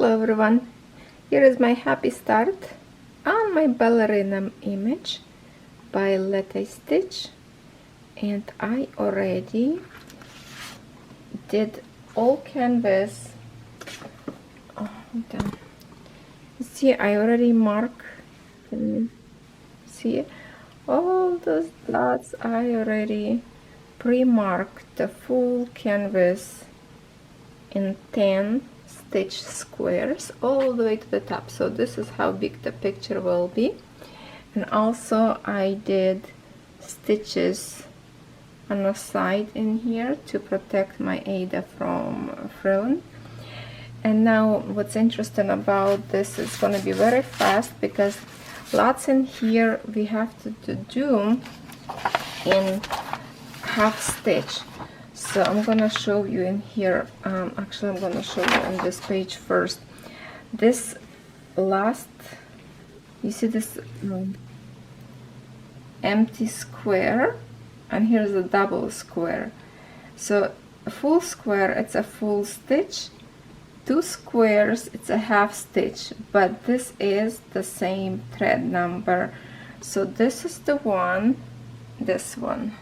Hello everyone, here is my happy start on my ballerina image by Let I Stitch, and I already did all canvas. See, I already mark, see all those dots. I already pre-marked the full canvas in 10 stitch squares all the way to the top. So this is how big the picture will be. And also I did stitches on the side in here to protect my Ada from frilling. And now what's interesting about this is going to be very fast because lots in here we have to do in half stitch. So I'm gonna show you in here. Actually, I'm gonna show you on this page first. This last, you see this empty square, and here's a double square. So a full square, it's a full stitch. Two squares, it's a half stitch. But this is the same thread number. So this is the one, this one.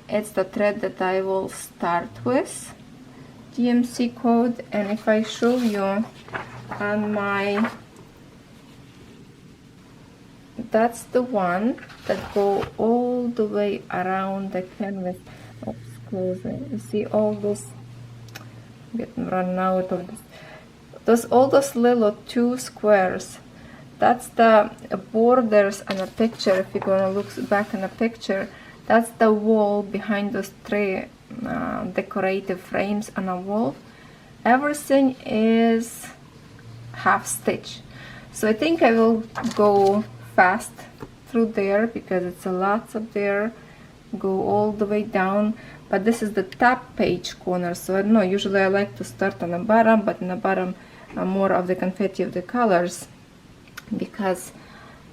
It's the thread that I will start with, DMC code. And if I show you on my, that's the one that go all the way around the canvas. Oops, close it. You see all this, I'm getting run out of this. All those little two squares, that's the borders on a picture. If you're gonna look back in a picture, that's the wall behind those three decorative frames on a wall. Everything is half stitch. So I think I will go fast through there because it's a lot up there. Go all the way down. But this is the top page corner. So I don't know, usually I like to start on the bottom, but in the bottom more of the confetti of the colors, because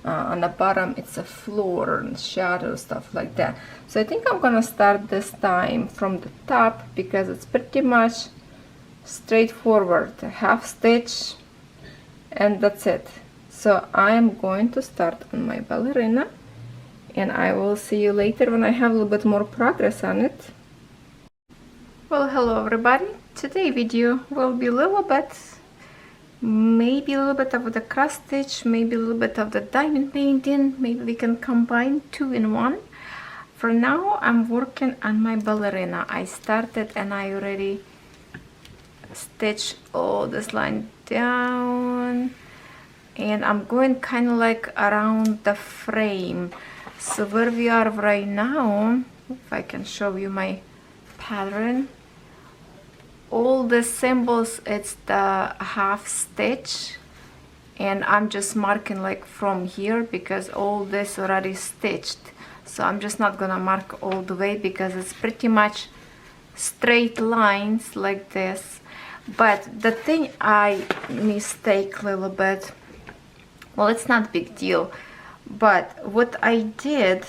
on the bottom it's a floor and shadow, stuff like that. So I think I'm gonna start this time from the top because it's pretty much straightforward. A half stitch and that's it. So I am going to start on my ballerina, and I will see you later when I have a little bit more progress on it. Well, hello everybody. Today's video will be a little bit, maybe a little bit of the cross stitch, maybe a little bit of the diamond painting. Maybe we can combine two in one. For now I'm working on my ballerina. I started and I already stitched all this line down, and I'm going kind of like around the frame. So where we are right now, if I can show you my pattern, all the symbols, it's the half stitch, and I'm just marking like from here because all this already stitched. So I'm just not gonna mark all the way because it's pretty much straight lines like this. But the thing I mistake a little bit, well, it's not a big deal, but what I did,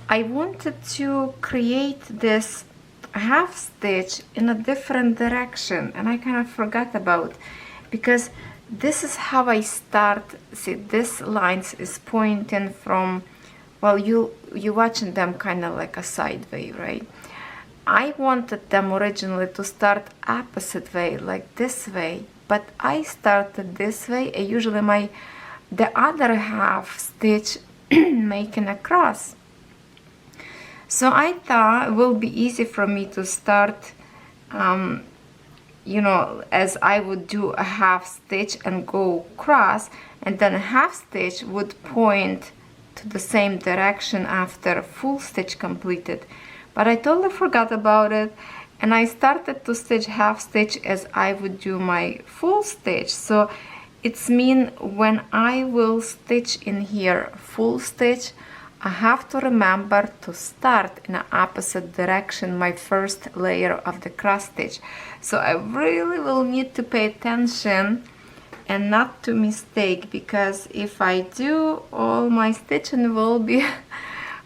I wanted to create this half stitch in a different direction, and I kind of forgot about, because this is how I start. See, this lines is pointing from, well, you watching them kind of like a sideway, right? I wanted them originally to start opposite way, like this way, but I started this way, and usually the other half stitch making a cross. So I thought it will be easy for me to start, you know, as I would do a half stitch and go cross, and then a half stitch would point to the same direction after full stitch completed. But I totally forgot about it, and I started to stitch half stitch as I would do my full stitch. So it's mean when I will stitch in here full stitch, I have to remember to start in the opposite direction, my first layer of the cross stitch. So I really will need to pay attention and not to mistake, because if I do, all my stitching will be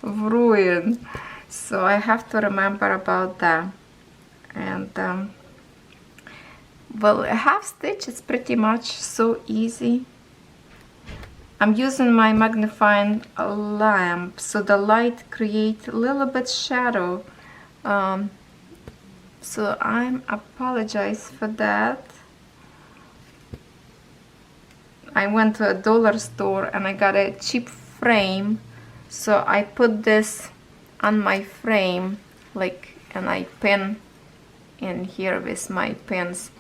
ruined. So I have to remember about that. And Well, a half stitch is pretty much so easy. I'm using my magnifying lamp so the light creates a little bit shadow. So I'm apologize for that. I went to a dollar store and I got a cheap frame, so I put this on my frame, like, and I pin in here with my pins.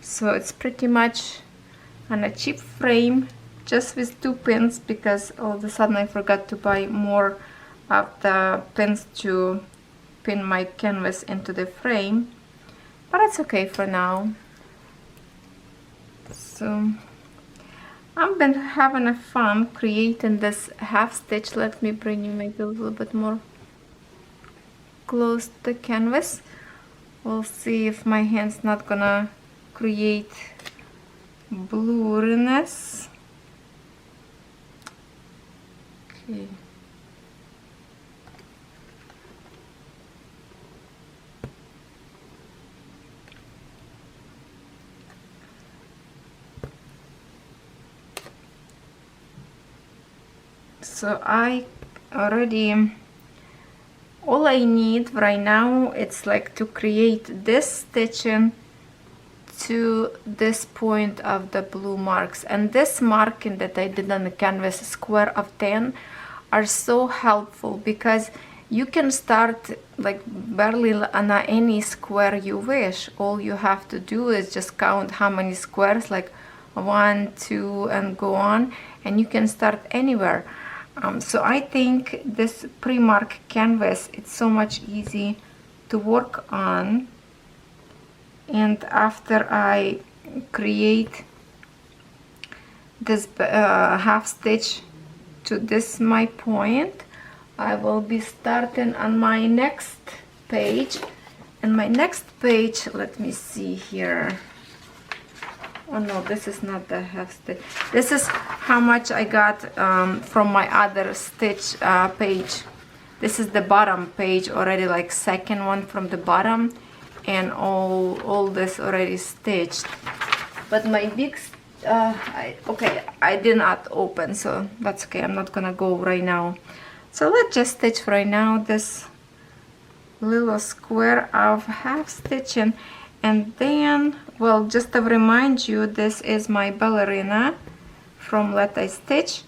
So it's pretty much on a cheap frame, just with 2 pins, because all of a sudden I forgot to buy more of the pins to pin my canvas into the frame, but it's okay for now. So I've been having a fun creating this half stitch. Let me bring you maybe a little bit more close to the canvas. We'll see if my hand's not gonna create blurriness. Okay. So I already, all I need right now, it's like to create this stitching to this point of the blue marks, and this marking that I did on the canvas, square of 10, are so helpful because you can start like barely on any square you wish. All you have to do is just count how many squares, like 1, 2, and go on, and you can start anywhere. So I think this pre-mark canvas, it's so much easy to work on. And after I create this half stitch to this my point, I will be starting on my next page. And my next page, let me see here. Oh no, this is not the half stitch. This is how much I got from my other stitch page. This is the bottom page already, like second one from the bottom, and all this already stitched. But my big I did not open, so that's okay. I'm not gonna go right now. So let's just stitch right now this little square of half stitching. And then, well, just to remind you, this is my Ballerina from Let I Stitch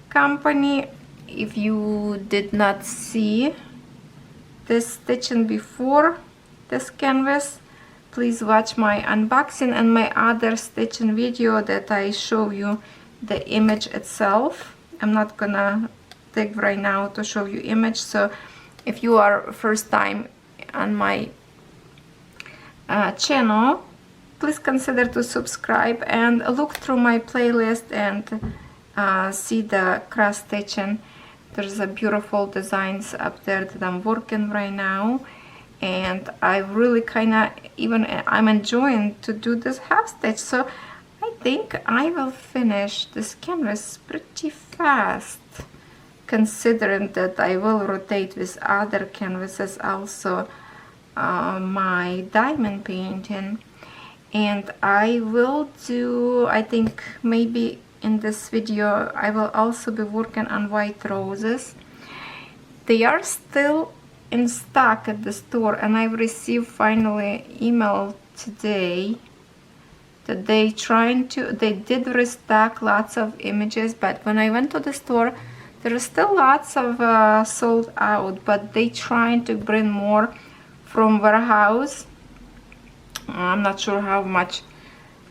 company. If you did not see this stitching before this canvas, please watch my unboxing and my other stitching video that I show you the image itself. I'm not gonna take right now to show you image, so if you are first time on my channel, please consider to subscribe and look through my playlist and see the cross stitching. There's a beautiful designs up there that I'm working right now, and I really I'm enjoying to do this half stitch. So I think I will finish this canvas pretty fast, considering that I will rotate with other canvases also. My diamond painting, and I will do, I think maybe in this video I will also be working on white roses. They are still in stock at the store, and I've received finally email today that they did restock lots of images, but when I went to the store there are still lots of sold out, but they trying to bring more from warehouse. I'm not sure how much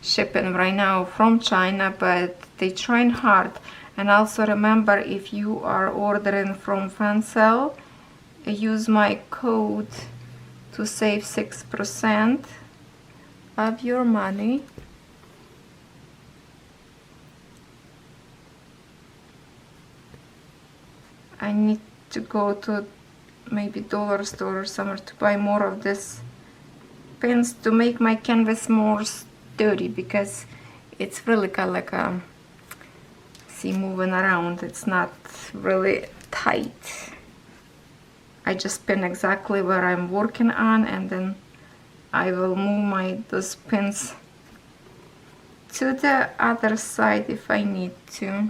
shipping right now from China, but they trying hard. And also remember, if you are ordering from Fancel, use my code to save 6% of your money. I need to go to maybe dollar store or somewhere to buy more of this pins to make my canvas more sturdy, because it's really kind of like a, see, moving around, it's not really tight. I just pin exactly where I'm working on, and then I will move those pins to the other side if I need to.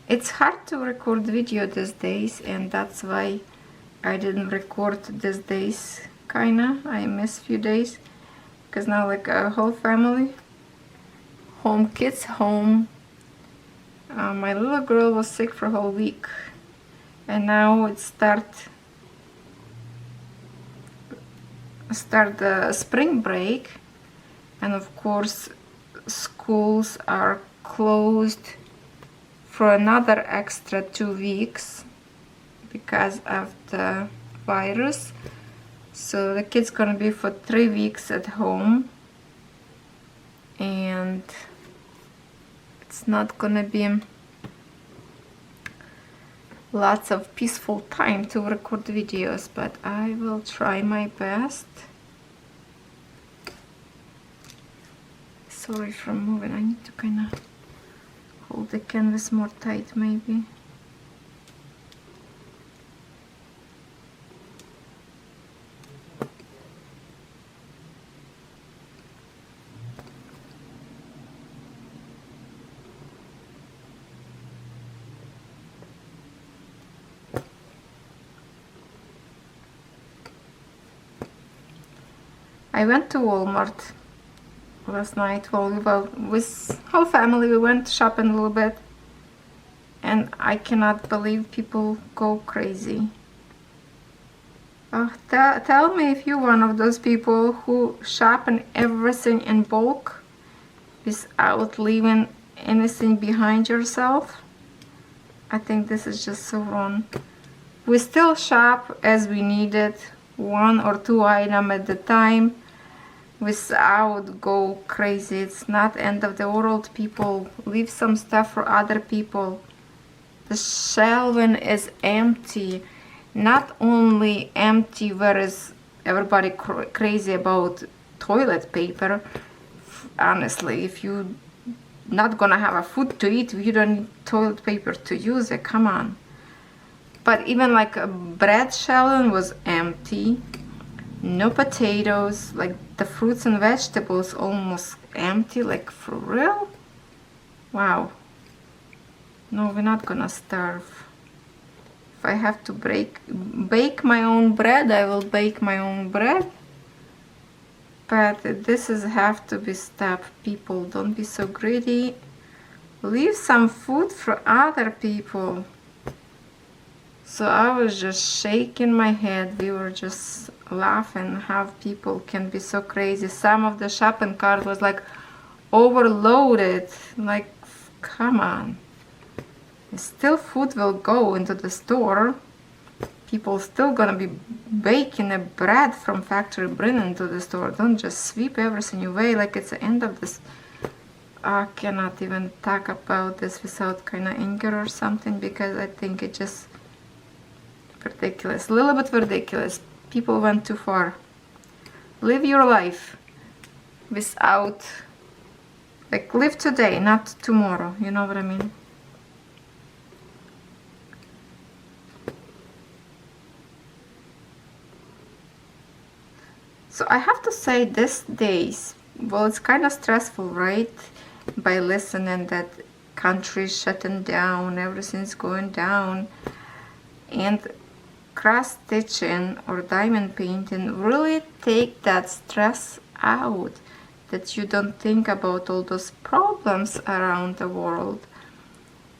It's hard to record video these days, and that's why I didn't record these days, kinda. I missed few days because now like a whole family home, kids home. My little girl was sick for a whole week, and now it start the spring break, and of course schools are closed for another extra 2 weeks because of the virus. So the kids gonna be for 3 weeks at home, and it's not gonna be lots of peaceful time to record videos, but I will try my best. Sorry for moving, I need to kind of hold the canvas more tight maybe. I went to Walmart last night. Well, with whole family we went shopping a little bit, and I cannot believe people go crazy. Tell me if you're one of those people who shop and everything in bulk without leaving anything behind yourself. I think this is just so wrong. We still shop as we need it, 1 or 2 items at a time, without go crazy. It's not end of the world, people. Leave some stuff for other people. The shelving is empty. Not only empty, whereas everybody crazy about toilet paper. Honestly, if you not gonna have a food to eat, you don't need toilet paper to use it, come on. But even like a bread shelving was empty. No potatoes, like the fruits and vegetables almost empty, like for real? Wow. No, we're not gonna starve. If I have to bake my own bread, I will bake my own bread. But this is have to be stopped. People, don't be so greedy. Leave some food for other people. So I was just shaking my head. We were just laughing how people can be so crazy. Some of the shopping cart was like overloaded. Like, come on. Still food will go into the store. People still gonna be baking a bread from factory, bringing to the store. Don't just sweep everything away like it's the end of this. I cannot even talk about this without kind of anger or something, because I think it just ridiculous, a little bit ridiculous. People went too far. Live your life without, like, live today, not tomorrow, you know what I mean? So I have to say, these days, well, it's kind of stressful, right? By listening that country's shutting down, everything's going down, and cross stitching or diamond painting really take that stress out, that you don't think about all those problems around the world.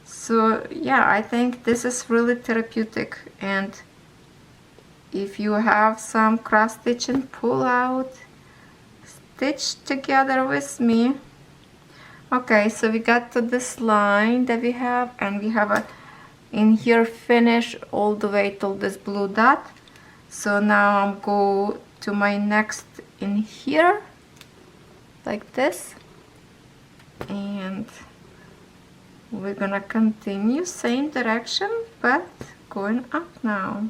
So yeah, I think this is really therapeutic, and if you have some cross stitching, pull out, stitch together with me. Okay, so we got to this line that we have, and we have a in here finish all the way till this blue dot. So now I'm go to my next in here like this, and we're gonna continue same direction but going up now.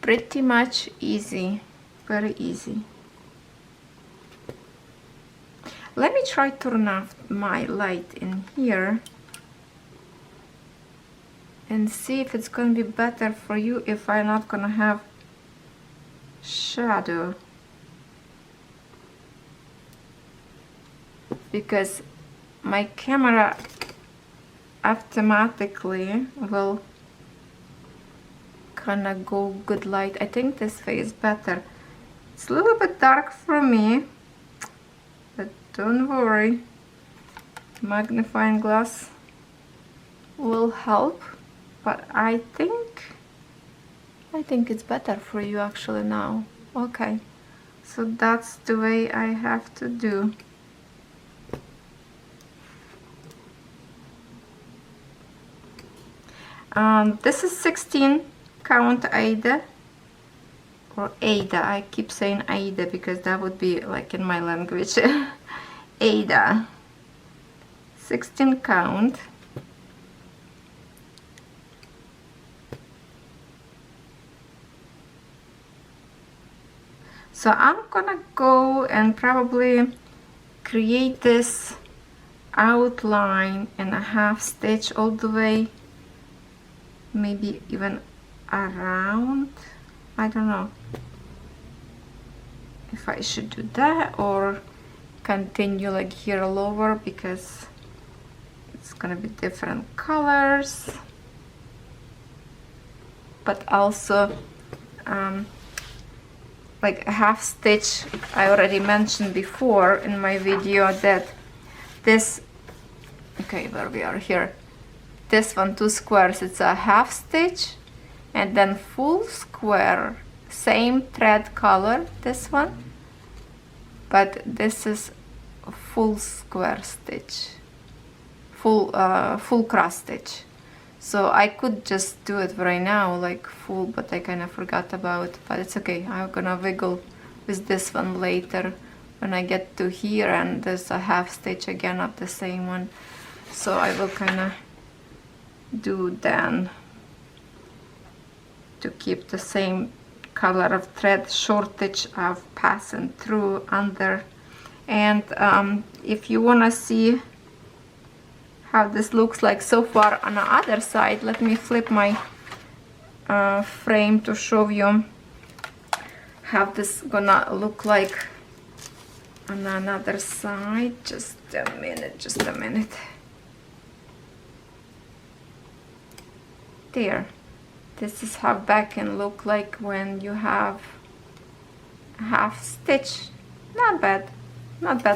Pretty much easy, very easy. Let me try to turn off my light in here and see if it's gonna be better for you if I'm not gonna have shadow, because my camera automatically will kind of go good light. I think this way is better. It's a little bit dark for me, but don't worry, magnifying glass will help. But I think it's better for you actually now. Okay, so that's the way I have to do. This is 16 count Aida, or Ada. I keep saying Aida because that would be like in my language. Ada, 16 count. So I'm gonna go and probably create this outline and a half stitch all the way, maybe even around. I don't know if I should do that or continue like here lower, because it's gonna be different colors. But also like a half stitch, I already mentioned before in my video that this, okay, where we are here, this one, 2 squares, it's a half stitch, and then full square, same thread color, this one, but this is a full square stitch, full cross stitch. So I could just do it right now like full, but I kind of forgot about, but it's okay. I'm gonna wiggle with this one later when I get to here, and there's a half stitch again of the same one. So I will kind of do then to keep the same color of thread shortage of passing through under. And if you want to see how this looks like so far on the other side, let me flip my frame to show you how this gonna look like on another side. Just a minute. There, this is how back can look like when you have a half stitch. Not bad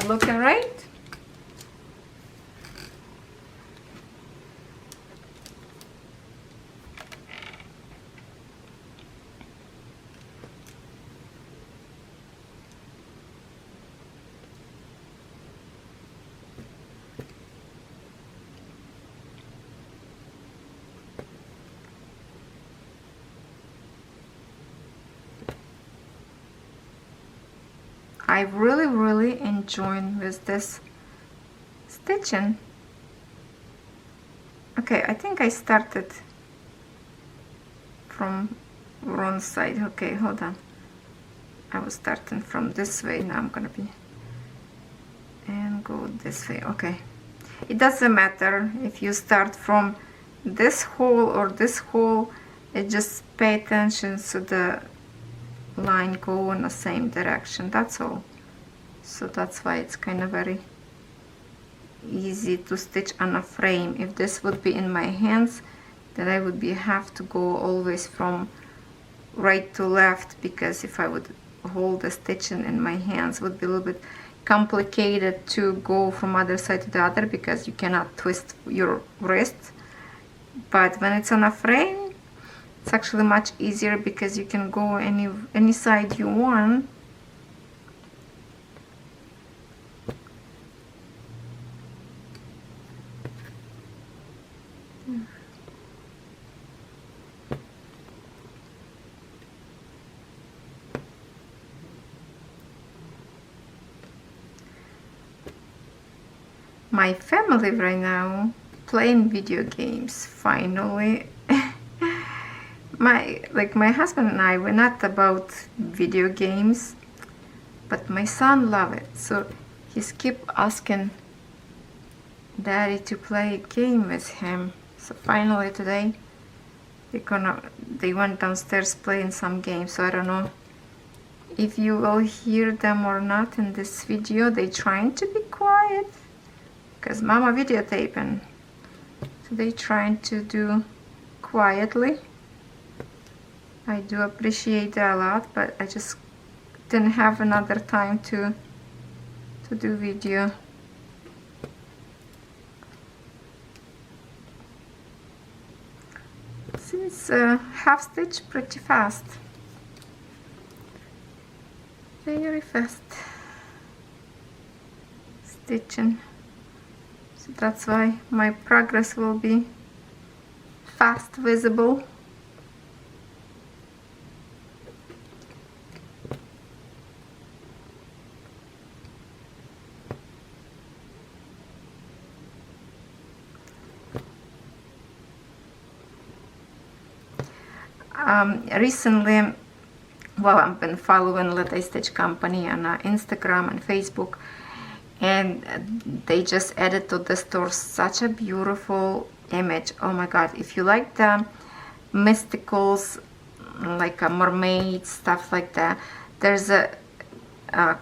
looking, right? I really enjoying with this stitching. Okay, I think I started from wrong side. Okay, hold on. I was starting from this way. Now I'm gonna be and go this way. Okay, it doesn't matter if you start from this hole or this hole. It just pay attention so the line go in the same direction, that's all. So that's why it's kind of very easy to stitch on a frame. If this would be in my hands, then I would have to go always from right to left, because if I would hold the stitching in my hands, it would be a little bit complicated to go from other side to the other, because you cannot twist your wrist. But when it's on a frame, it's actually much easier, because you can go any side you want. My family right now playing video games finally. my husband and I, we're not about video games, but my son loves it, so he's keep asking Daddy to play a game with him. So finally today they went downstairs playing some games, so I don't know if you will hear them or not in this video. They trying to be quiet because mama videotaping, so they trying to do quietly. I do appreciate that a lot, but I just didn't have another time to do video. Since half stitch pretty fast, very fast stitching, so that's why my progress will be fast visible. Recently, well, I've been following Let I Stitch Company on Instagram and Facebook, and they just added to the store such a beautiful image. Oh my god, if you like the mysticals, like a mermaid stuff like that, there's a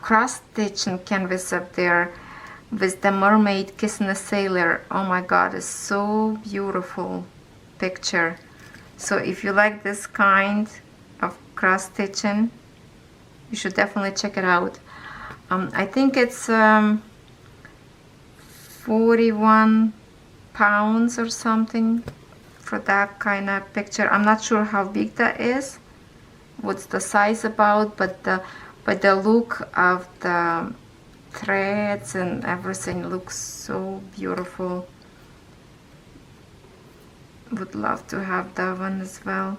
cross-stitch canvas up there with the mermaid kissing a sailor. Oh my god, it's so beautiful picture. So if you like this kind of cross stitching, you should definitely check it out. I think it's 41 pounds or something for that kind of picture. I'm not sure how big that is, what's the size about, but the look of the threads and everything looks so beautiful. Would love to have that one as well.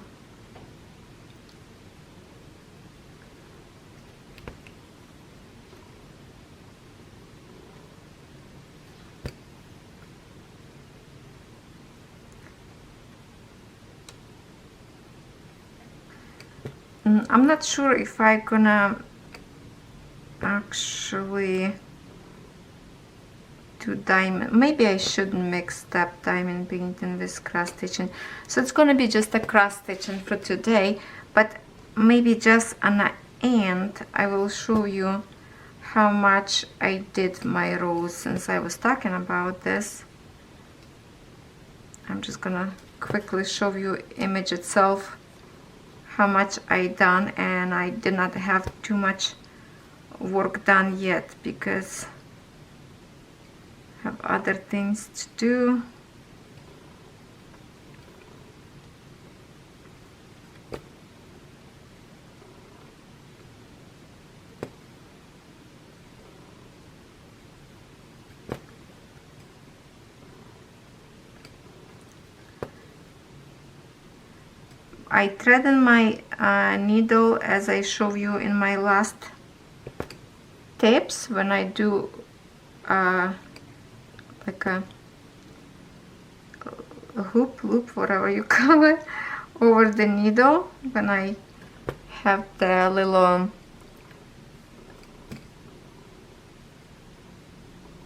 I'm not sure if I'm gonna actually do diamond. Maybe I shouldn't mix that diamond painting with cross stitching. So it's gonna be just a cross stitching for today, but maybe just on the end I will show you how much I did my rows. Since I was talking about this, I'm just gonna quickly show you image itself, how much I done, and I did not have too much work done yet because I have other things to do. I threaded my needle as I show you in my last tips when I do like a hoop, loop, whatever you call it, over the needle when I have the little,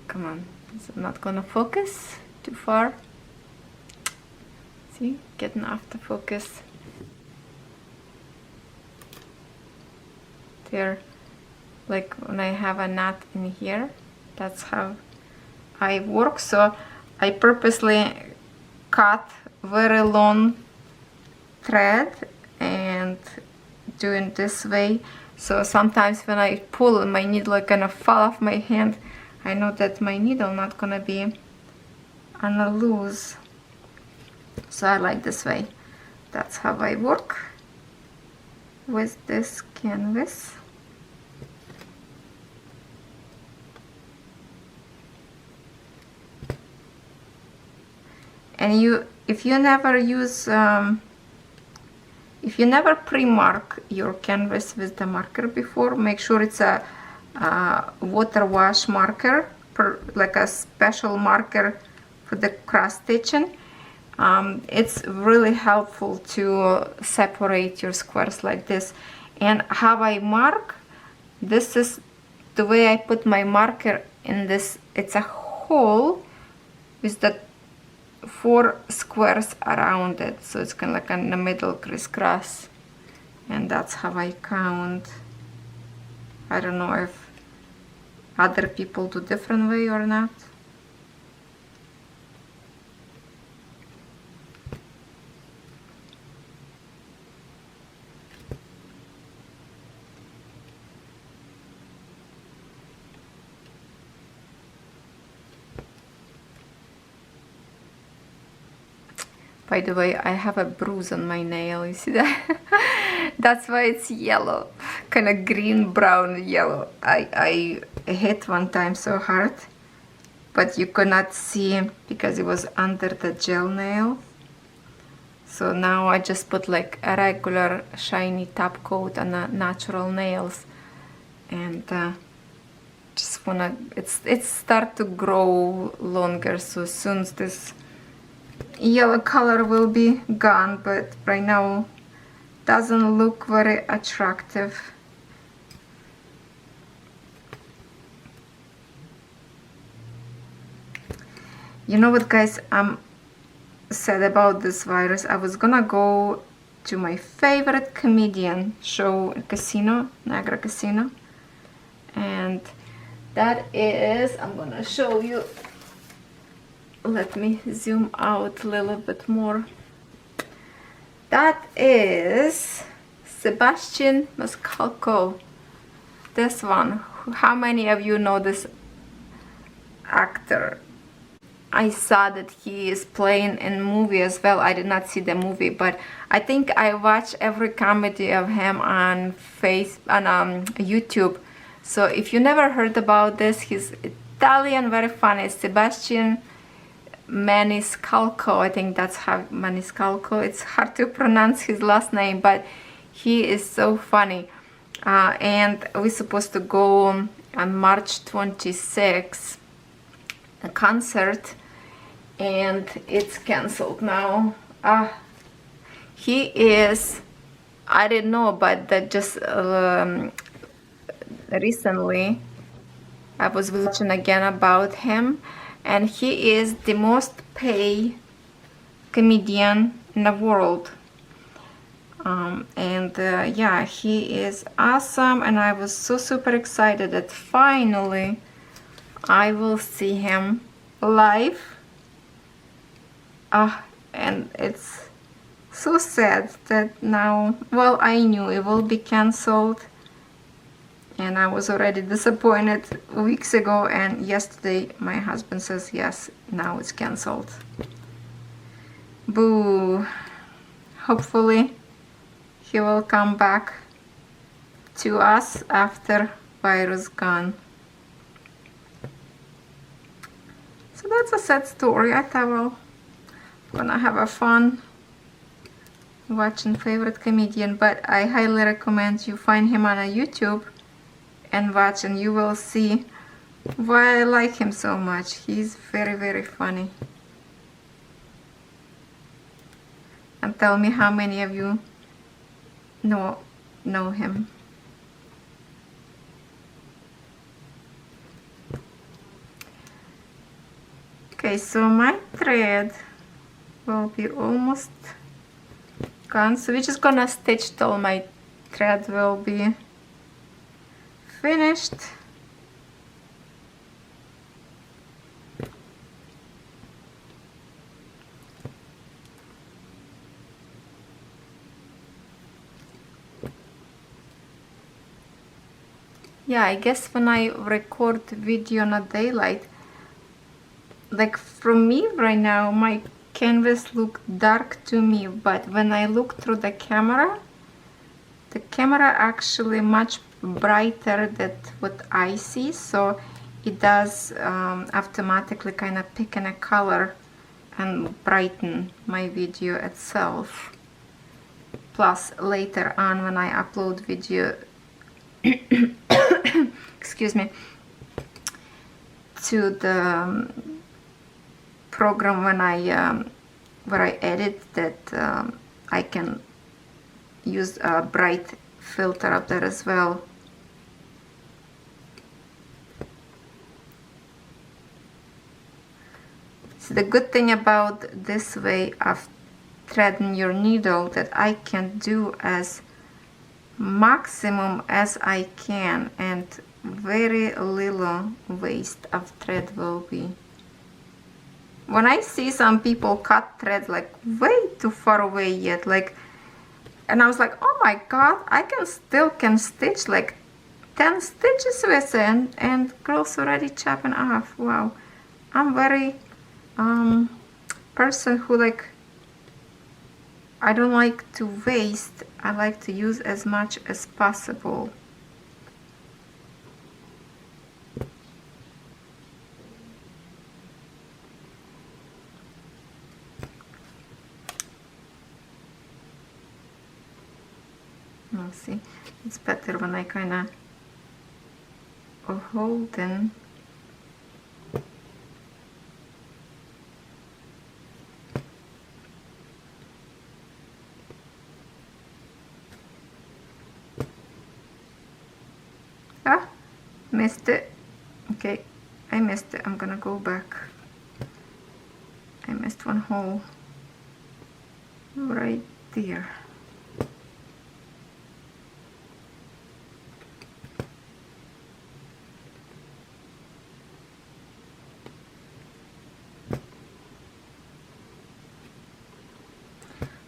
come on, is it not gonna focus too far? See, getting off the focus. There, like when I have a knot in here, that's how I work. So I purposely cut very long thread and doing this way, so sometimes when I pull, my needle gonna fall off my hand. I know that my needle not gonna be on a loose, so I like this way. That's how I work with this canvas. And if you never use, if you never pre-mark your canvas with the marker before, make sure it's a water wash marker, like a special marker for the cross stitching. It's really helpful to separate your squares like this. And how I mark, this is the way I put my marker in this. It's a hole with the 4 squares around it, so it's kind of like in the middle crisscross, and that's how I count. I don't know if other people do different way or not. By the way, I have a bruise on my nail, you see that? That's why it's yellow, kind of green, brown, yellow. I hit one time so hard, but you could not see because it was under the gel nail. So now I just put like a regular shiny top coat on the natural nails, and just wanna, it's start to grow longer, so soon this yellow color will be gone, but right now doesn't look very attractive. You know what, guys, I'm sad about this virus. I was gonna go to my favorite comedian show, Casino, Niagara Casino, and that is, I'm gonna show you. Let me zoom out a little bit more. That is Sebastian Maniscalco. This one. How many of you know this actor? I saw that he is playing in movie as well. I did not see the movie, but I think I watch every comedy of him on YouTube. So if you never heard about this, he's Italian, very funny. Sebastian Maniscalco, I think that's how Maniscalco. It's hard to pronounce his last name, but he is so funny. And we're supposed to go on March 26th, a concert, and it's canceled now. He is, I didn't know, but that just recently I was watching again about him, and he is the most paid comedian in the world. Yeah, he is awesome, and I was so super excited that finally I will see him live. And it's so sad that now, well, I knew it will be cancelled, and I was already disappointed weeks ago, and yesterday my husband says yes, now it's cancelled. Boo. Hopefully he will come back to us after virus gone. So that's a sad story. I thought, well, I'm gonna have a fun watching favorite comedian, but I highly recommend you find him on a YouTube and watch, and you will see why I like him so much. He's very, very funny. And tell me how many of you know him. Okay, so my thread will be almost gone, so we're just gonna stitch till my thread will be finished. Yeah, I guess when I record video in a daylight, like from me right now, my canvas look dark to me, but when I look through the camera actually much brighter than what I see, so it does automatically kind of pick in a color and brighten my video itself. Plus later on when I upload video excuse me, to the program when I where I edit, that I can use a bright filter up there as well. So the good thing about this way of threading your needle, that I can do as maximum as I can, and very little waste of thread will be. When I see some people cut thread like way too far away yet, like, and I was like, oh my god, I can stitch like 10 stitches with it, and girls already chopping off. Wow, I'm very person who, like, I don't like to waste. I like to use as much as possible. See, it's better when I kind of hold them. Ah, missed it. Okay, I missed it. I'm gonna go back. I missed one hole right there.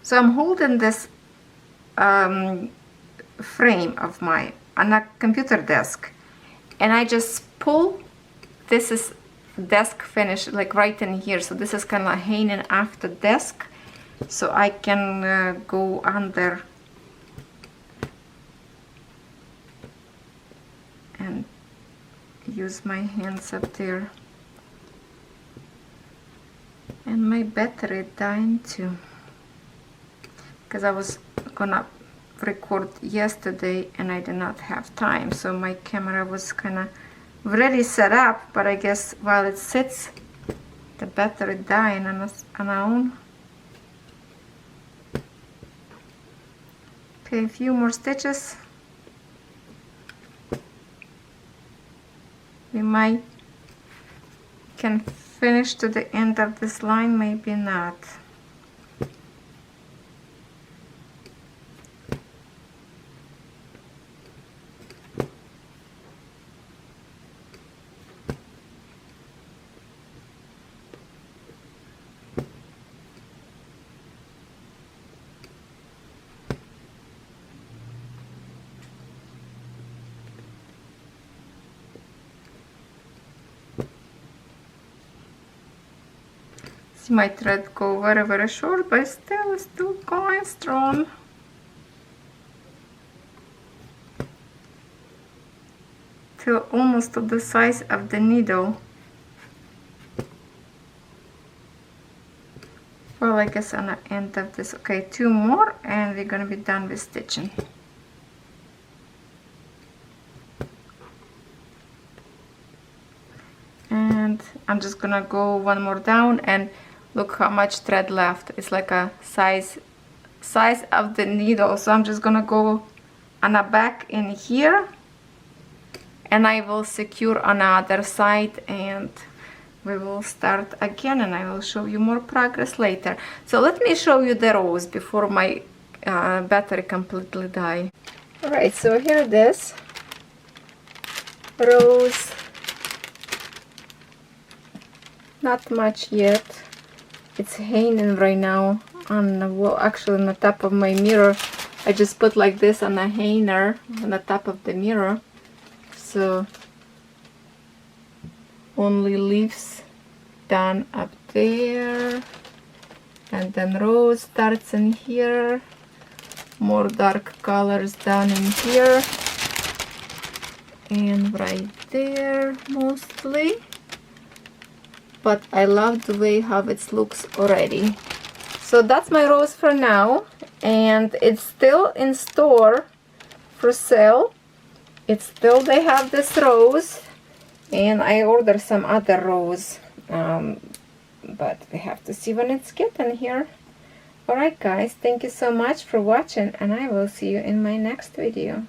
So I'm holding this frame of mine on a computer desk, and I just pull. This is desk finish, like right in here, so this is kind of hanging off the desk, so I can go under and use my hands up there. And my battery dying too, because I was gonna record yesterday and I did not have time, so my camera was kind of already set up, but I guess while it sits, the battery dying on our own. Okay, a few more stitches. We might can finish to the end of this line, maybe not. See my thread go very, very short, but still going strong. Till almost to the size of the needle. Well, I guess on the end of this. Okay, 2 more and we're gonna be done with stitching. And I'm just gonna go 1 more down, and look how much thread left. It's like a size of the needle. So I'm just gonna go on the back in here, and I will secure on the other side, and we will start again, and I will show you more progress later. So let me show you the rows before my battery completely die. Alright, so here it is. Rows. Not much yet. It's hanging right now on the wall, actually on the top of my mirror. I just put like this on a hanger on the top of the mirror, so only leaves done up there, and then rose starts in here, more dark colors done in here and right there mostly. But I love the way how it looks already. So that's my rose for now, and it's still in store for sale. It's still, they have this rose, and I ordered some other rose, but we have to see when it's getting here. Alright guys, thank you so much for watching, and I will see you in my next video.